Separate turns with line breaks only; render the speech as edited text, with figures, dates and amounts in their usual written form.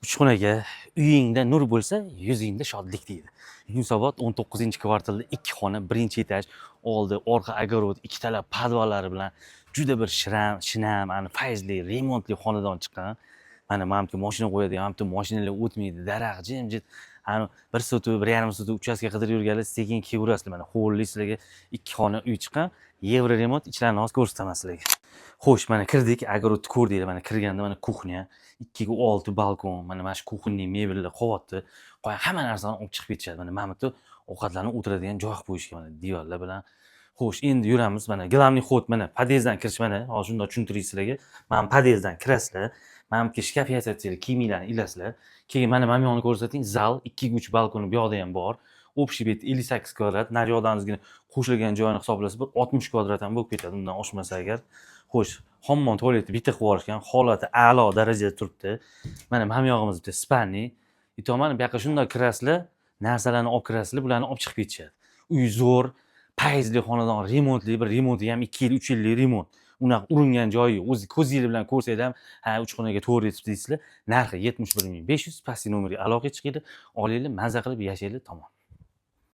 Uchxonaga uyingda nur bo'lsa, yuzingda shodlik deydi. Yunusobod 19-kvartalda 2 xona, 1-etaj, oldi, orqa огород, ikkitalab podvallari bilan juda bir shinam, fayzli, remontli xonadon chiqqan. Mana menimki mashina qo'yadi, menimki mashinalar o'tmaydi, daraxt jimjit. Bir sotuv, 1,5 sotuv uchastka qidirib yurganlar sekin kelaverasizlar. Mana holli sizlarga 2 xona uy chiqqan. Yevro remont, ichlarini hozir ko'rsataman sizlarga. Xo'sh, mana kirdik, огород ko'rdinglar. Mana kirganda mana kuxnya, 2x6 balkon, mana shu kuxonning mebellar, qovotni, hamma narsani olib chiqib ketishadi. Mana mamutni ovqatlarni o'tiradigan joy qilib qo'yishgan mana diyorlar bilan. Xo'sh, endi yuramiz. Mana главный xod mana podyezddan kirish mana. Hozir shunday tushuntiray sizlarga. Mana podyezddan kirasizlar. Menimki shkaf yasatsangiz, kiyiminglarni ilasizlar. Keyin mana men yo'qni ko'rsating, zal, 2x3 balkoni bu yoqda ham bor. Общий bet 58 kvadrat, nari yoqdan ozgina qo'shilgan joyini hisoblasa bir 60 kvadrat ham bo'lib ketadi, undan oshmasa agar. Xo'sh, hammom tualetni bitta qilib yuborishgan, holati a'lo darajada turibdi. Mana ham yog'imiz bitta spanni. Mana bu yoqqa shunday kirasizlar, narsalarni olib kirasizlar, bularni olib chiqib ketishadi. Uy zo'r, payzli xonadon, remontli, bir remonti ham 2 yil, 3 yillik remont. Unaqa uringan joyi o'zi ko'zingiz bilan ko'rsangiz ham, ha, uchxonaga to'g'ri yetib deysizlar. Narxi 71.500, pastki nomerga aloqa chiqadi. Olinglar, maza qilib yashanglar, tamom.